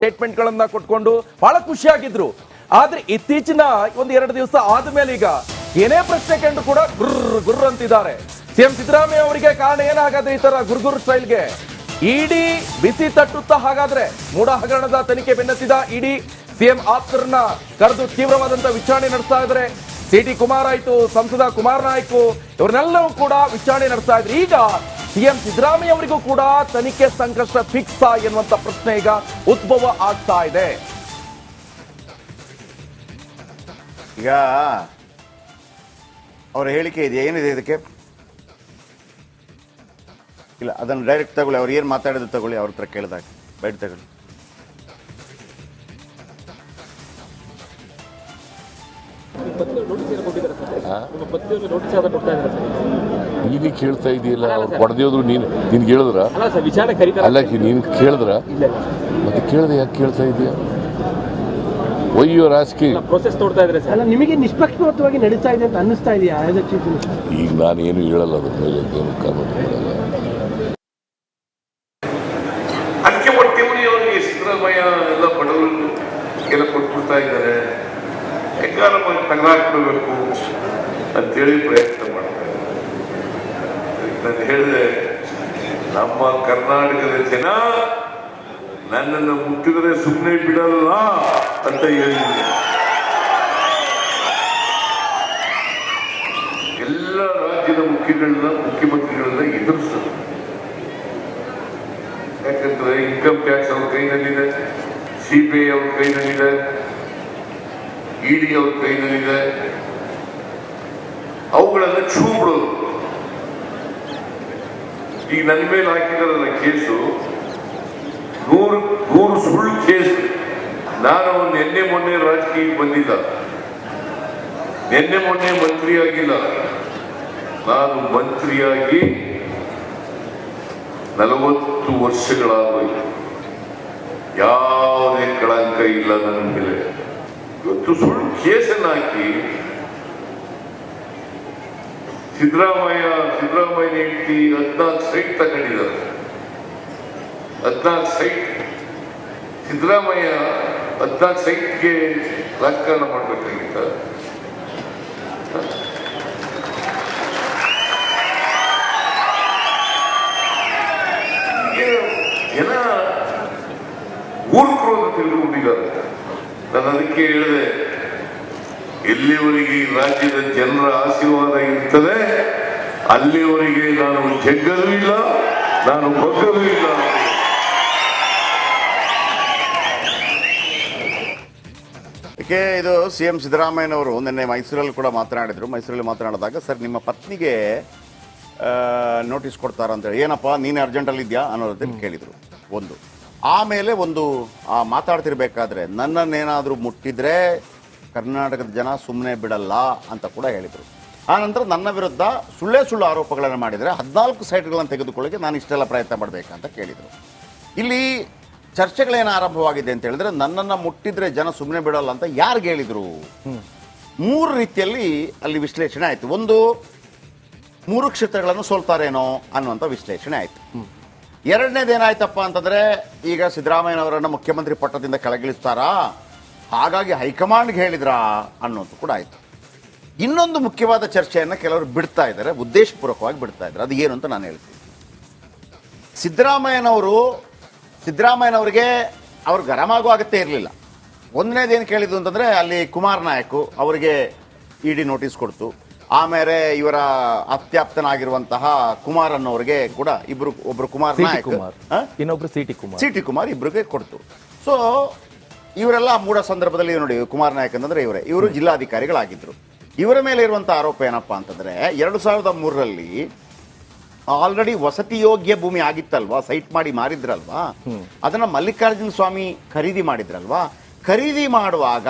ಸ್ಟೇಟ್ಮೆಂಟ್ಗಳನ್ನ ಕೊಟ್ಕೊಂಡು ಬಹಳ ಖುಷಿಯಾಗಿದ್ರು. ಆದ್ರೆ ಇತ್ತೀಚಿನ ಒಂದೆರಡು ದಿವಸ ಆದ್ಮೇಲೆ ಈಗ ಏನೇ ಪ್ರಶ್ನೆ ಕಂಡು ಕೂಡ ಗುರ್ರ ಅಂತಿದ್ದಾರೆ. ಸಿಎಂ ಸಿದ್ದರಾಮಯ್ಯ ಅವರಿಗೆ ಕಾರಣ ಏನಾಗಾದ್ರೆ ಈ ತರ ಗುರ್ಗುರ್ ಸ್ಟೈಲ್ಗೆ ಇಡಿ ಬಿಸಿ ತಟ್ಟುತ್ತಾ? ಹಾಗಾದ್ರೆ ಮೂಡ ಹಗರಣದ ತನಿಖೆ ಬೆನ್ನತ್ತಿದ ಇಡಿ ಸಿಎಂ ಆಪ್ತರನ್ನ ಕರೆದು ತೀವ್ರವಾದಂತ ವಿಚಾರಣೆ ನಡೆಸ್ತಾ ಇದ್ದಾರೆ. ಸಿಟಿ ಕುಮಾರ್ ಆಯ್ತು, ಸಂಸದ ಕುಮಾರ್ ನಾಯ್ಕ ಇವ್ರನ್ನೆಲ್ಲವೂ ಕೂಡ ವಿಚಾರಣೆ ನಡೆಸ್ತಾ ಇದ್ರು. ಈಗ ಸಿಎಂ ಸಿದ್ದರಾಮಯ್ಯ ಅವರಿಗೂ ಕೂಡ ತನಿಖೆ ಸಂಕಷ್ಟ ಫಿಕ್ಸ್ ಎನ್ನುವಂತ ಪ್ರಶ್ನೆ ಈಗ ಉದ್ಭವ ಆಗ್ತಾ ಇದೆ. ಈಗ ಅವರ ಹೇಳಿಕೆ ಇದೆ, ಏನಿದೆ ಇದಕ್ಕೆ? ಇಲ್ಲ, ಅದನ್ನು ಡೈರೆಕ್ಟ್ ತಗೊಳ್ಳಿ. ಅವ್ರು ಏನು ಮಾತಾಡಿದ್ರು ತಗೊಳ್ಳಿ, ಅವ್ರ ಹತ್ರ ಕೇಳಿದಾಗ ಬೈಟ್ ತಗೊಳ್ಳಿ. ನೀನು ಕೇಳ್ತಾ ಇದೆಯಲ್ಲ, ಅವ್ರು ಕೊಡದೇವ್ರು ನೀನು ಹೇಳಿದ್ರ? ಅಲ್ಲ, ನೀನು ಕೇಳಿದ್ರ? ಮತ್ತೆ ಕೇಳ್ದೆ ಯಾಕೆ ಕೇಳ್ತಾ ಇದೆಯಾ? ಒಯ್ಯೋ ರಾಜಕೀಯ ಪ್ರೋಸೆಸ್ ನೋಡ್ತಾ ಇದ್ರೆ ಅಲ್ಲ, ನಿಮಗೆ ನಿಷ್ಪಕ್ಷಪಾತವಾಗಿ ನಡೀತಾ ಇದೆ ಅಂತ ಅನ್ನಿಸ್ತಾ ಇದೆಯಾ? ಈಗ ನಾನು ಏನು ಹೇಳಲ್ಲ, ಅದ್ರ ಮೇಲೆ ಏನು ಕಾನೂನು ಮಾಡಲ್ಲ. ಅದಕ್ಕೆ ಹೊಟ್ಟೆವರಿ ಅವರಿಗೆ ಸಿದ್ದರಾಮಯ್ಯ ಎಲ್ಲ ಬಡವರಿಗೂ ಎಲ್ಲ ಕೊಟ್ಬಿಡ್ತಾ ಇದ್ದಾರೆ, ಹೆಂಗಾರ ತಗಲಾಕ್ಬಿಡ್ಬೇಕು ಅಂತೇಳಿ ಪ್ರಯತ್ನ ಮಾಡ್ತಾರೆ. ನಾನು ಹೇಳಿದೆ, ನಮ್ಮ ಕರ್ನಾಟಕದ ಜನ ನನ್ನನ್ನು ಮುಟ್ಟಿದರೆ ಸುಮ್ಮನೆ ಬಿಡಲ್ಲ ಅಂತ ಹೇಳಿದೆ. ಎಲ್ಲ ರಾಜ್ಯದ ಮುಖ್ಯಮಂತ್ರಿಗಳನ್ನ ಎದುರಿಸೋದು. ಯಾಕಂದ್ರೆ ಇನ್ಕಮ್ ಟ್ಯಾಕ್ಸ್ ಅವ್ರ ಕೈನಲ್ಲಿದೆ, ಸಿಬಿಐ ಅವ್ರ ಕೈನಲ್ಲಿದೆ, ಇಡಿ ಅವ್ರ ಕೈನಲ್ಲಿದೆ. ಅವುಗಳನ್ನ ಛೂ ಬಿಡೋದು. ಈಗ ನನ್ನ ಮೇಲೆ ಹಾಕಿದಾರಲ್ಲ ಕೇಸು, 100 ಸುಳ್ಳು ಕೇಸ್. ನಾನು ನಿನ್ನೆ ಮೊನ್ನೆ ರಾಜಕೀಯಕ್ಕೆ ಬಂದಿಲ್ಲ, ನಿನ್ನೆ ಮೊನ್ನೆ ಮಂತ್ರಿ ಆಗಿಲ್ಲ. ನಾನು ಮಂತ್ರಿಯಾಗಿ 40 ವರ್ಷಗಳಾಗೋಯ್ತು. ಯಾವುದೇ ಕಳಂಕ ಇಲ್ಲ ನನ್ನ ಮೇಲೆ. ಇವತ್ತು ಸುಳ್ಳು ಕೇಸನ್ನ ಹಾಕಿ ಸಿದ್ದರಾಮಯ್ಯ ಹೇಳ್ತಿ 14 ಸೈಟ್ ತಗೊಂಡಿದ್ದಾರೆ. 14 ಸೈಟ್. ಸಿದ್ದರಾಮಯ್ಯ 14 ಸೈಟ್ಗೆ ರಾಜಕಾರಣ ಮಾಡ್ಬೇಕಾಗಿತ್ತ? ಜನ ಮೂರ್ಖರು ಅಂತ ತಿಳ್ಕೊಂಡಿದ್ದಾರೆ. ನಾನು ಅದಕ್ಕೆ ಹೇಳಿದೆ, ಎಲ್ಲಿವರೆಗೆ ರಾಜ್ಯದ ಜನರ ಆಶೀರ್ವಾದ ಇರ್ತದೆ ಅಲ್ಲಿವರೆಗೆ ನಾನು ಜಗ್ಗಲೂ ಇಲ್ಲ, ನಾನು ಬಗ್ಗಲೂ ಇಲ್ಲ. ಯಾಕೆ ಇದು ಸಿಎಂ ಸಿದ್ದರಾಮಯ್ಯನವರು ನಿನ್ನೆ ಮೈಸೂರಲ್ಲಿ ಕೂಡ ಮಾತನಾಡಿದ್ರು. ಮೈಸೂರಲ್ಲಿ ಮಾತನಾಡಿದಾಗ, ಸರ್ ನಿಮ್ಮ ಪತ್ನಿಗೆ ನೋಟಿಸ್ ಕೊಡ್ತಾರ ಅಂತೇಳಿ, ಏನಪ್ಪ ನೀನು ಅರ್ಜೆಂಟಲ್ಲಿ ಇದೆಯಾ ಅನ್ನೋದನ್ನು ಕೇಳಿದರು. ಒಂದು ಆಮೇಲೆ ಒಂದು ಮಾತಾಡ್ತಿರ್ಬೇಕಾದ್ರೆ ನನ್ನನ್ನೇನಾದರೂ ಮುಟ್ಟಿದ್ರೆ ಕರ್ನಾಟಕದ ಜನ ಸುಮ್ಮನೆ ಬಿಡಲ್ಲ ಅಂತ ಕೂಡ ಹೇಳಿದರು. ಆನಂತರ ನನ್ನ ವಿರುದ್ಧ ಸುಳ್ಳು ಆರೋಪಗಳನ್ನು ಮಾಡಿದರೆ 14 ಸೈಟ್ಗಳನ್ನು ತೆಗೆದುಕೊಳ್ಳೋಕೆ ನಾನು ಇಷ್ಟೆಲ್ಲ ಪ್ರಯತ್ನ ಮಾಡಬೇಕಂತ ಕೇಳಿದರು. ಇಲ್ಲಿ ಚರ್ಚೆಗಳೇನು ಆರಂಭವಾಗಿದೆ ಅಂತ ಹೇಳಿದ್ರೆ, ನನ್ನನ್ನು ಮುಟ್ಟಿದ್ರೆ ಜನ ಸುಮ್ಮನೆ ಬಿಡಲ್ಲ ಅಂತ ಯಾರಿಗೆ ಹೇಳಿದರು? 3 ರೀತಿಯಲ್ಲಿ ಅಲ್ಲಿ ವಿಶ್ಲೇಷಣೆ ಆಯಿತು. ಒಂದು, 3 ಕ್ಷೇತ್ರಗಳನ್ನು ಸೋಲ್ತಾರೇನೋ ಅನ್ನುವಂಥ ವಿಶ್ಲೇಷಣೆ ಆಯಿತು. ಎರಡನೇದೇನಾಯ್ತಪ್ಪ ಅಂತಂದ್ರೆ, ಈಗ ಸಿದ್ದರಾಮಯ್ಯನವರನ್ನು ಮುಖ್ಯಮಂತ್ರಿ ಪಟ್ಟದಿಂದ ಕೆಳಗಿಳಿಸ್ತಾರಾ, ಹಾಗಾಗಿ ಹೈಕಮಾಂಡ್ಗೆ ಹೇಳಿದ್ರಾ ಅನ್ನೋದು ಕೂಡ ಆಯಿತು. ಇನ್ನೊಂದು ಮುಖ್ಯವಾದ ಚರ್ಚೆಯನ್ನು ಕೆಲವರು ಬಿಡ್ತಾ ಇದ್ದಾರೆ, ಉದ್ದೇಶಪೂರ್ವಕವಾಗಿ ಬಿಡ್ತಾ ಇದ್ದಾರೆ. ಅದು ಏನು ಅಂತ ನಾನು ಹೇಳ್ತೀನಿ. ಸಿದ್ದರಾಮಯ್ಯನವರಿಗೆ ಅವ್ರು ಗರಂ ಆಗೋ ಅಗತ್ಯ ಇರಲಿಲ್ಲ. ಒಂದನೇದೇನು ಕೇಳಿದ್ದು ಅಂತಂದ್ರೆ, ಅಲ್ಲಿ ಕುಮಾರ್ ನಾಯಕ್ ಅವರಿಗೆ ಇಡಿ ನೋಟಿಸ್ ಕೊಡ್ತು. ಆಮೇಲೆ ಇವರ ಅತ್ಯಾಪ್ತನಾಗಿರುವಂತಹ ಕುಮಾರ್ ಅನ್ನೋರಿಗೆ ಕೂಡ ಒಬ್ರು ಕುಮಾರ್ ನಾಯಕ್, ಇನ್ನೊಬ್ರು ಸಿಟಿ ಕುಮಾರ್ ಇಬ್ಬರಿಗೆ ಕೊಡ್ತು. ಸೊ ಇವರೆಲ್ಲ ಮೂಡ ಸಂದರ್ಭದಲ್ಲಿ ನೋಡಿ, ಕುಮಾರ್ ನಾಯಕ್ ಅಂತಂದ್ರೆ ಇವರು ಜಿಲ್ಲಾಧಿಕಾರಿಗಳಾಗಿದ್ರು. ಇವರ ಮೇಲೆ ಇರುವಂತಹ ಆರೋಪ ಏನಪ್ಪಾ ಅಂತಂದ್ರೆ, 2003ರಲ್ಲಿ ಆಲ್ರೆಡಿ ವಸತಿ ಯೋಗ್ಯ ಭೂಮಿ ಆಗಿತ್ತಲ್ವಾ, ಸೈಟ್ ಮಾಡಿ ಮಾರಿದ್ರಲ್ವಾ, ಅದನ್ನ ಮಲ್ಲಿಕಾರ್ಜುನ ಸ್ವಾಮಿ ಖರೀದಿ ಮಾಡಿದ್ರಲ್ವಾ. ಖರೀದಿ ಮಾಡುವಾಗ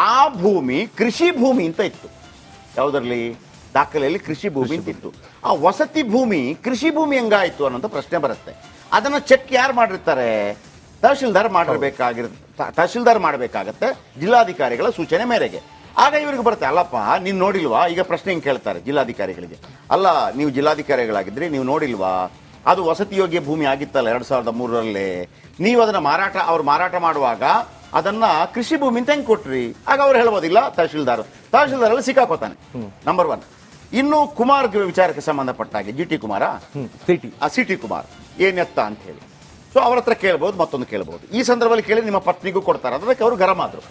ಆ ಭೂಮಿ ಕೃಷಿ ಭೂಮಿ ಅಂತ ಇತ್ತು. ಯಾವುದರಲ್ಲಿ? ದಾಖಲೆಯಲ್ಲಿ ಕೃಷಿ ಭೂಮಿ ಅಂತ ಇತ್ತು. ಆ ವಸತಿ ಭೂಮಿ ಕೃಷಿ ಭೂಮಿ ಹೆಂಗಾಯ್ತು ಅನ್ನೋಂಥ ಪ್ರಶ್ನೆ ಬರುತ್ತೆ. ಅದನ್ನ ಚೆಕ್ ಯಾರು ಮಾಡಿರ್ತಾರೆ? ತಹಶೀಲ್ದಾರ್ ಮಾಡಬೇಕಾಗತ್ತೆ ಜಿಲ್ಲಾಧಿಕಾರಿಗಳ ಸೂಚನೆ ಮೇರೆಗೆ. ಆಗ ಇವರಿಗೆ ಬರುತ್ತೆ, ಅಲ್ಲಪ್ಪ ನೀನು ನೋಡಿಲ್ವಾ? ಈಗ ಪ್ರಶ್ನೆ ಹಿಂಗೆ ಕೇಳ್ತಾರೆ ಜಿಲ್ಲಾಧಿಕಾರಿಗಳಿಗೆ, ಅಲ್ಲ ನೀವು ಜಿಲ್ಲಾಧಿಕಾರಿಗಳಾಗಿದ್ರಿ, ನೀವು ನೋಡಿಲ್ವಾ ಅದು ವಸತಿ ಯೋಗ್ಯ ಭೂಮಿ ಆಗಿತ್ತಲ್ಲ 2003ರಲ್ಲಿ. ನೀವು ಅದನ್ನ ಅವ್ರು ಮಾರಾಟ ಮಾಡುವಾಗ ಅದನ್ನ ಕೃಷಿ ಭೂಮಿ ಅಂತ ಹೆಂಗ್ ಕೊಟ್ರಿ? ಆಗ ಅವ್ರು ಹೇಳ್ಬೋದಿಲ್ಲ ತಹಶೀಲ್ದಾರ್ ಅಲ್ಲಿ ಸಿಕ್ಕಾಕೋತಾನೆ. ನಂಬರ್ 1. ಇನ್ನು ಕುಮಾರ್ ವಿಚಾರಕ್ಕೆ ಸಂಬಂಧಪಟ್ಟ ಹಾಗೆ GT ಕುಮಾರ ಸಿಟಿ ಕುಮಾರ್ ಏನೆತ್ತ ಅಂತ ಹೇಳಿ, ಸೊ ಅವ್ರ ಹತ್ರ ಕೇಳ್ಬೋದು, ಮತ್ತೊಂದು ಕೇಳ್ಬೋದು. ಈ ಸಂದರ್ಭದಲ್ಲಿ ಕೇಳಿ ನಿಮ್ಮ ಪತ್ನಿಗೂ ಕೊಡ್ತಾರೆ, ಅದಕ್ಕೆ ಅವರು ಗರಂ ಆದ್ರು.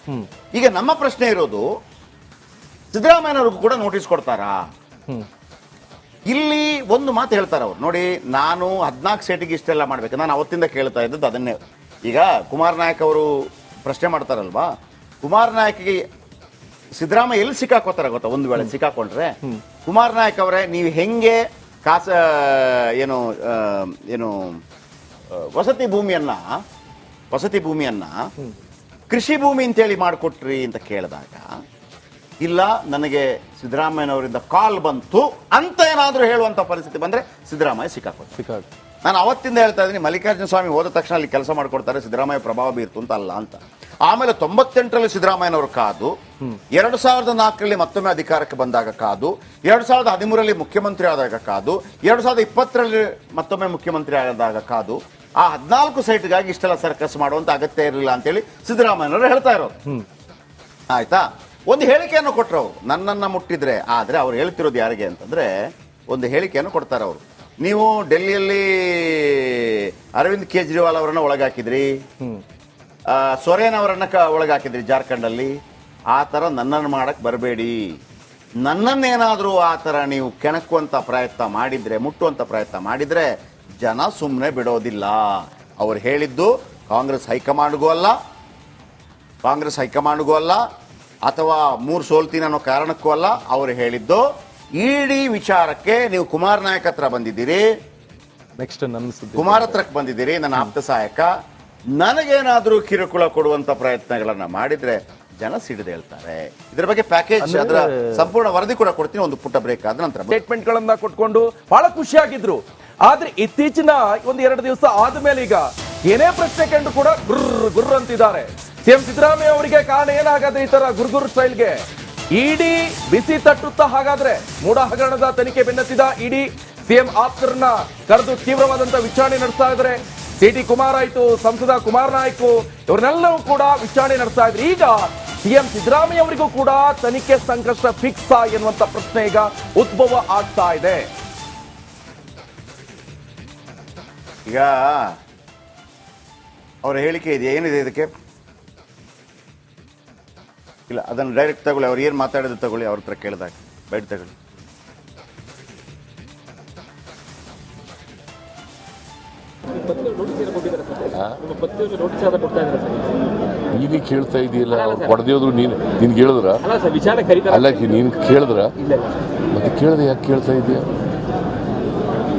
ಈಗ ನಮ್ಮ ಪ್ರಶ್ನೆ ಇರೋದು, ಸಿದ್ದರಾಮಯ್ಯನವ್ರಿಗೂ ಕೂಡ ನೋಟಿಸ್ ಕೊಡ್ತಾರಾ? ಇಲ್ಲಿ ಒಂದು ಮಾತು ಹೇಳ್ತಾರೆ ಅವ್ರು, ನೋಡಿ ನಾನು 14 ಸೀಟಿಗೆ ಇಷ್ಟೆಲ್ಲ ಮಾಡ್ಬೇಕು. ನಾನು ಅವತ್ತಿಂದ ಕೇಳ್ತಾ ಇದ್ದದ್ದು ಅದನ್ನೇ. ಈಗ ಕುಮಾರ್ ನಾಯಕ್ ಅವರು ಪ್ರಶ್ನೆ ಮಾಡ್ತಾರಲ್ವಾ, ಕುಮಾರ್ ನಾಯಕ್ಗೆ ಸಿದ್ದರಾಮಯ್ಯ ಎಲ್ಲಿ ಸಿಕ್ಕಾಕೋತಾರ ಗೊತ್ತಾ? ಒಂದು ವೇಳೆ ಸಿಕ್ಕಾಕೊಂಡ್ರೆ, ಕುಮಾರ್ ನಾಯಕ್ ಅವರೇ ನೀವು ಹೆಂಗೆ ಏನು ವಸತಿ ಭೂಮಿಯನ್ನ ಕೃಷಿ ಭೂಮಿ ಅಂತೇಳಿ ಮಾಡಿಕೊಟ್ರಿ ಅಂತ ಕೇಳಿದಾಗ, ಇಲ್ಲ ನನಗೆ ಸಿದ್ದರಾಮಯ್ಯನವರಿಂದ ಕಾಲ್ ಬಂತು ಅಂತ ಏನಾದರೂ ಹೇಳುವಂತ ಪರಿಸ್ಥಿತಿ ಬಂದ್ರೆ ಸಿದ್ದರಾಮಯ್ಯ ಸಿಕ್ಕಾಕೋತಾರೆ. ನಾನು ಅವತ್ತಿಂದ ಹೇಳ್ತಾ ಇದ್ದೀನಿ, ಮಲ್ಲಿಕಾರ್ಜುನ ಸ್ವಾಮಿ ಹೋದ ತಕ್ಷಣ ಅಲ್ಲಿ ಕೆಲಸ ಮಾಡ್ಕೊಡ್ತಾರೆ, ಸಿದ್ದರಾಮಯ್ಯ ಪ್ರಭಾವ ಬೀರ್ತು ಅಂತ ಅಲ್ಲ ಅಂತ. ಆಮೇಲೆ 98ರಲ್ಲಿ ಸಿದ್ದರಾಮಯ್ಯನವರು ಕಾದು, 2004ರಲ್ಲಿ ಮತ್ತೊಮ್ಮೆ ಅಧಿಕಾರಕ್ಕೆ ಬಂದಾಗ ಕಾದು, 2013ರಲ್ಲಿ ಮುಖ್ಯಮಂತ್ರಿ ಆದಾಗ ಕಾದು, 2020ರಲ್ಲಿ ಮತ್ತೊಮ್ಮೆ ಮುಖ್ಯಮಂತ್ರಿ ಆದಾಗ ಕಾದು, ಆ 14 ಸೈಟ್ಗಾಗಿ ಇಷ್ಟೆಲ್ಲ ಸರ್ಕಸ್ ಮಾಡುವಂತ ಅಗತ್ಯ ಇರಲಿಲ್ಲ ಅಂತೇಳಿ ಸಿದ್ದರಾಮಯ್ಯನವರು ಹೇಳ್ತಾ ಇರೋದು. ಆಯ್ತಾ? ಒಂದು ಹೇಳಿಕೆಯನ್ನು ಕೊಟ್ಟರು ಅವರು, ನನ್ನನ್ನು ಮುಟ್ಟಿದ್ರೆ. ಆದ್ರೆ ಅವ್ರು ಹೇಳ್ತಿರೋದು ಯಾರಿಗೆ ಅಂತಂದ್ರೆ, ಒಂದು ಹೇಳಿಕೆಯನ್ನು ಕೊಡ್ತಾರೆ ಅವರು, ನೀವು ಡೆಲ್ಲಿಯಲ್ಲಿ ಅರವಿಂದ್ ಕೇಜ್ರಿವಾಲ್ ಅವರನ್ನ ಒಳಗಾಕಿದ್ರಿ, ಸೊರೇನ್ ಅವರನ್ನ ಒಳಗಾಕಿದ್ರಿ ಜಾರ್ಖಂಡ್ ಅಲ್ಲಿ. ಆ ತರ ನನ್ನನ್ನು ಮಾಡಕ್ ಬರಬೇಡಿ. ನನ್ನನ್ನೇನಾದ್ರೂ ಆ ತರ ನೀವು ಕೆಣಕುವಂತ ಪ್ರಯತ್ನ ಮಾಡಿದ್ರೆ, ಮುಟ್ಟುವಂತ ಪ್ರಯತ್ನ ಮಾಡಿದ್ರೆ ಜನ ಸುಮ್ಮನೆ ಬಿಡೋದಿಲ್ಲ. ಅವ್ರು ಹೇಳಿದ್ದು ಕಾಂಗ್ರೆಸ್ ಹೈಕಮಾಂಡ್ಗೂ ಅಲ್ಲ, ಅಥವಾ 3 ಸೋಲ್ತೀನಿ ಅನ್ನೋ ಕಾರಣಕ್ಕೂ ಅಲ್ಲ. ಅವರು ಹೇಳಿದ್ದು ಇಡಿ ವಿಚಾರಕ್ಕೆ ನೀವು ಕುಮಾರ್ ನಾಯಕ್ ಹತ್ರ ಬಂದಿದ್ದೀರಿ, ನೆಕ್ಸ್ಟ್ ಕುಮಾರ್ ಹತ್ರಕ್ಕೆ ಬಂದಿದ್ದೀರಿ, ನನ್ನ ಆಪ್ತ ಸಹಾಯಕ, ನನಗೇನಾದ್ರೂ ಕಿರುಕುಳ ಕೊಡುವಂತ ಪ್ರಯತ್ನಗಳನ್ನ ಮಾಡಿದ್ರೆ ಜನ ಸಿಡಿದೇಳ್ತಾರೆ. ಇದ್ರ ಬಗ್ಗೆ ಪ್ಯಾಕೇಜ್, ಅದರ ಸಂಪೂರ್ಣ ವರದಿ ಕೂಡ ಕೊಡ್ತೀನಿ, ಒಂದು ಪುಟ್ಟ ಬ್ರೇಕ್ ಆದ ನಂತರ. ಸ್ಟೇಟ್ಮೆಂಟ್ ಗಳನ್ನ ಕೊಟ್ಕೊಂಡು ಬಹಳ ಖುಷಿಯಾಗಿದ್ರು. ಆದ್ರೆ ಇತ್ತೀಚಿನ 1-2 ದಿವಸ ಆದ್ಮೇಲೆ ಈಗ ಏನೇ ಪ್ರಶ್ನೆ ಕಂಡು ಕೂಡ ಗುರ್ರ ಅಂತಿದ್ದಾರೆ. ಸಿಎಂ ಸಿದ್ದರಾಮಯ್ಯ ಅವರಿಗೆ ಕಾರಣ ಏನಾಗದೆ ಈ ತರ ಗುರ್ಗುರ್ ಸ್ಟೈಲ್ಗೆ? ಇಡಿ ಬಿಸಿ ತಟ್ಟುತ್ತಾ? ಹಾಗಾದ್ರೆ ಮೂಡ ಹಗರಣದ ತನಿಖೆ ಬೆನ್ನತ್ತಿದ ಇಡಿ ಸಿಎಂ ಆಪ್ತರನ್ನ ಕರೆದು ತೀವ್ರವಾದಂತಹ ವಿಚಾರಣೆ ನಡೆಸ್ತಾ ಇದ್ದಾರೆ. CT ಕುಮಾರ್ ಆಯ್ತು, ಸಂಸದ ಕುಮಾರ್ ನಾಯ್ಕು, ಇವ್ರನ್ನೆಲ್ಲವೂ ಕೂಡ ವಿಚಾರಣೆ ನಡೆಸ್ತಾ ಇದ್ರು. ಈಗ ಸಿಎಂ ಸಿದ್ದರಾಮಯ್ಯ ಅವರಿಗೂ ಕೂಡ ತನಿಖೆ ಸಂಕಷ್ಟ ಫಿಕ್ಸ್ ಎನ್ನುವಂತ ಪ್ರಶ್ನೆ ಈಗ ಉದ್ಭವ ಆಗ್ತಾ ಇದೆ. ಈಗ ಅವರ ಹೇಳಿಕೆ ಇದೆ, ಏನಿದೆ ಇದಕ್ಕೆ? ಇಲ್ಲ, ಅದನ್ನು ಡೈರೆಕ್ಟ್ ತಗೊಳ್ಳಿ, ಅವ್ರು ಏನು ಮಾತಾಡೋದು ತಗೊಳ್ಳಿ, ಅವ್ರ ಹತ್ರ ಕೇಳಿದಾಗ ಬೈಟ್ ತಗೊಳ್ಳಿ. ನೀನು ಕೇಳ್ತಾ ಇದೆಯಲ್ಲ, ಕೊಡದೇವ್ರು ನಿನ್ಗೆ ಹೇಳಿದ್ರ? ಅಲ್ಲ, ನೀನು ಕೇಳಿದ್ರ? ಮತ್ತೆ ಕೇಳದೆ ಯಾಕೆ ಕೇಳ್ತಾ ಇದೆಯಾ?